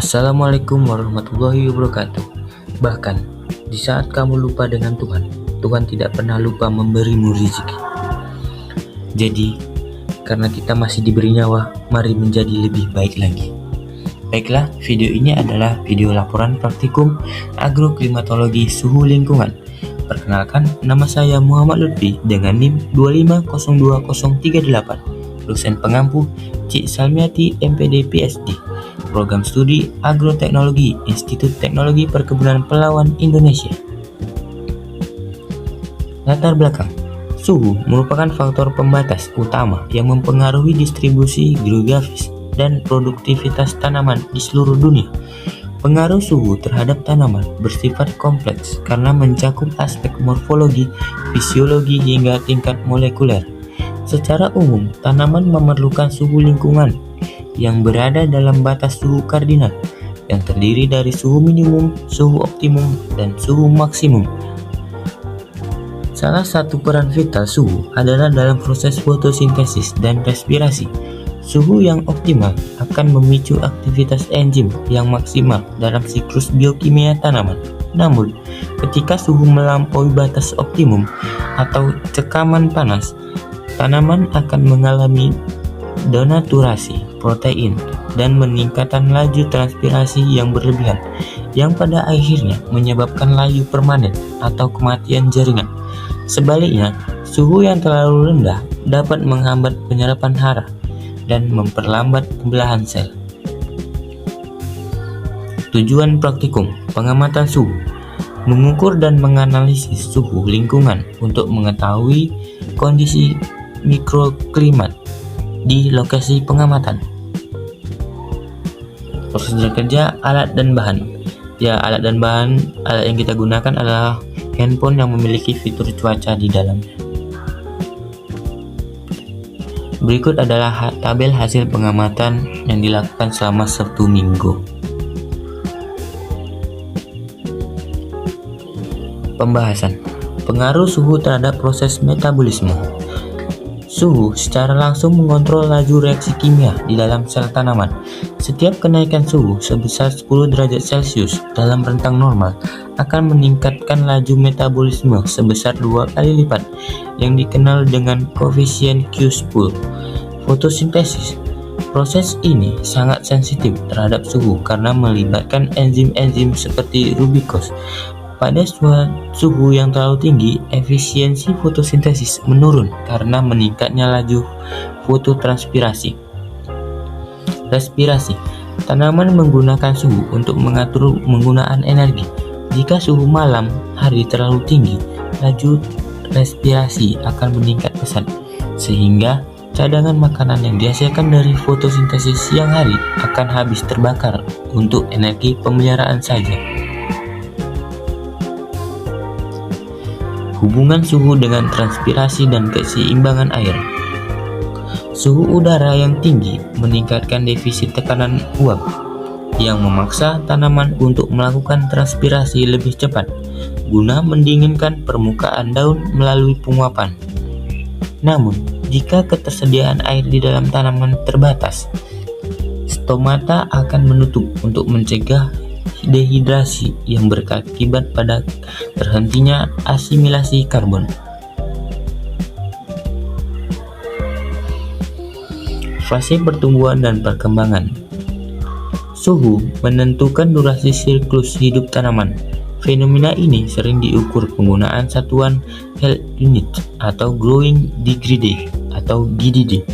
Assalamualaikum warahmatullahi wabarakatuh. Bahkan, di saat kamu lupa dengan Tuhan, Tuhan tidak pernah lupa memberimu rezeki. Jadi, karena kita masih diberi nyawa, mari menjadi lebih baik lagi. Baiklah, video ini adalah video laporan praktikum agroklimatologi suhu lingkungan. Perkenalkan, nama saya Muhammad Lutfi dengan NIM 2502038. Dosen pengampu Cik Salmiati MPD PSD. Program Studi Agroteknologi Institut Teknologi Perkebunan Pelawan Indonesia. Latar belakang. Suhu merupakan faktor pembatas utama yang mempengaruhi distribusi geografis dan produktivitas tanaman di seluruh dunia. Pengaruh suhu terhadap tanaman bersifat kompleks karena mencakup aspek morfologi, fisiologi hingga tingkat molekuler. Secara umum, tanaman memerlukan suhu lingkungan yang berada dalam batas suhu kardinal yang terdiri dari suhu minimum, suhu optimum, dan suhu maksimum. Salah satu peran vital suhu adalah dalam proses fotosintesis dan respirasi. Suhu yang optimal akan memicu aktivitas enzim yang maksimal dalam siklus biokimia tanaman. Namun, ketika suhu melampaui batas optimum atau cekaman panas, tanaman akan mengalami denaturasi protein dan meningkatkan laju transpirasi yang berlebihan, yang pada akhirnya menyebabkan layu permanen atau kematian jaringan. Sebaliknya, suhu yang terlalu rendah dapat menghambat penyerapan hara dan memperlambat pembelahan sel. Tujuan praktikum pengamatan suhu: mengukur dan menganalisis suhu lingkungan untuk mengetahui kondisi mikroklimat di lokasi pengamatan. Prosedur kerja, alat dan bahan. Alat yang kita gunakan adalah handphone yang memiliki fitur cuaca di dalamnya. Berikut adalah tabel hasil pengamatan yang dilakukan selama 1 minggu. Pembahasan: pengaruh suhu terhadap proses metabolisme. Suhu secara langsung mengontrol laju reaksi kimia di dalam sel tanaman. Setiap kenaikan suhu sebesar 10 derajat Celcius dalam rentang normal akan meningkatkan laju metabolisme sebesar 2 kali lipat, yang dikenal dengan koefisien Q10. Fotosintesis. Proses ini sangat sensitif terhadap suhu karena melibatkan enzim-enzim seperti rubikos. Pada suhu yang terlalu tinggi, efisiensi fotosintesis menurun karena meningkatnya laju fototranspirasi. Respirasi. Tanaman menggunakan suhu untuk mengatur penggunaan energi. Jika suhu malam hari terlalu tinggi, laju respirasi akan meningkat pesat, sehingga cadangan makanan yang dihasilkan dari fotosintesis siang hari akan habis terbakar untuk energi pemeliharaan saja. Hubungan suhu dengan transpirasi dan keseimbangan air. Suhu udara yang tinggi meningkatkan defisit tekanan uap, yang memaksa tanaman untuk melakukan transpirasi lebih cepat guna mendinginkan permukaan daun melalui penguapan. Namun, jika ketersediaan air di dalam tanaman terbatas, stomata akan menutup untuk mencegah dehidrasi yang berakibat pada terhentinya asimilasi karbon. Fase pertumbuhan dan perkembangan. Suhu menentukan durasi siklus hidup tanaman. Fenomena ini sering diukur penggunaan satuan health unit atau growing degree atau GDD.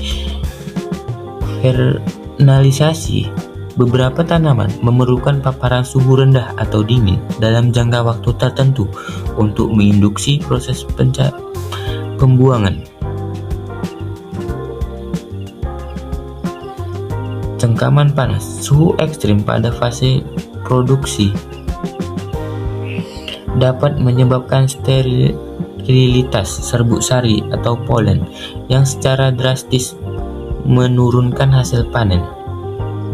Vernalisasi. Beberapa tanaman memerlukan paparan suhu rendah atau dingin dalam jangka waktu tertentu untuk menginduksi proses pembuangan. Cengkaman panas. Suhu ekstrim pada fase produksi dapat menyebabkan sterilitas serbuk sari atau polen yang secara drastis menurunkan hasil panen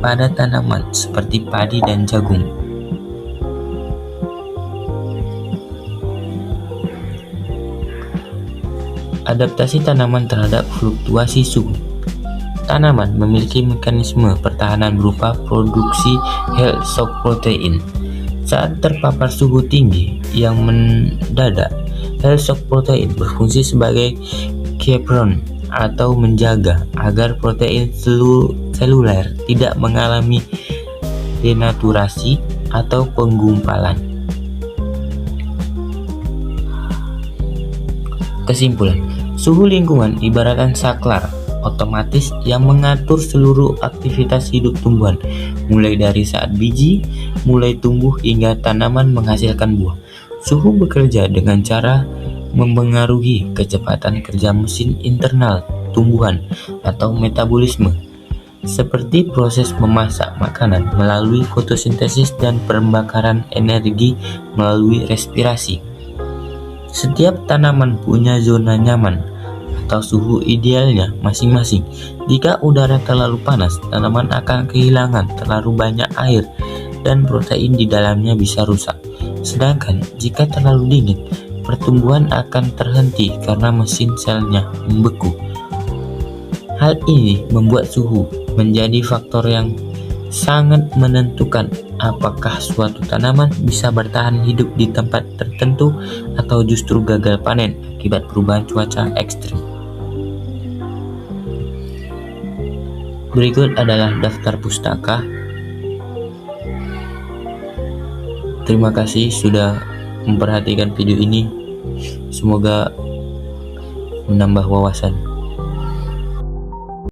pada tanaman seperti padi dan jagung. Adaptasi tanaman terhadap fluktuasi suhu. tanaman memiliki mekanisme pertahanan berupa produksi heat shock protein. Saat terpapar suhu tinggi yang mendadak, heat shock protein berfungsi sebagai chaperone atau menjaga agar protein seluler tidak mengalami denaturasi atau penggumpalan. Kesimpulan, suhu lingkungan ibaratkan saklar otomatis yang mengatur seluruh aktivitas hidup tumbuhan, mulai dari saat biji mulai tumbuh hingga tanaman menghasilkan buah. Suhu bekerja dengan cara mempengaruhi kecepatan kerja mesin internal tumbuhan atau metabolisme, seperti proses memasak makanan melalui fotosintesis dan pembakaran energi melalui respirasi. Setiap tanaman punya zona nyaman atau suhu idealnya masing-masing. Jika udara terlalu panas, tanaman akan kehilangan terlalu banyak air dan protein di dalamnya bisa rusak. Sedangkan jika terlalu dingin, pertumbuhan akan terhenti karena mesin selnya membeku. Hal ini membuat suhu menjadi faktor yang sangat menentukan apakah suatu tanaman bisa bertahan hidup di tempat tertentu atau justru gagal panen akibat perubahan cuaca ekstrim. Berikut adalah daftar pustaka. Terima kasih sudah memperhatikan video ini. Semoga menambah wawasan.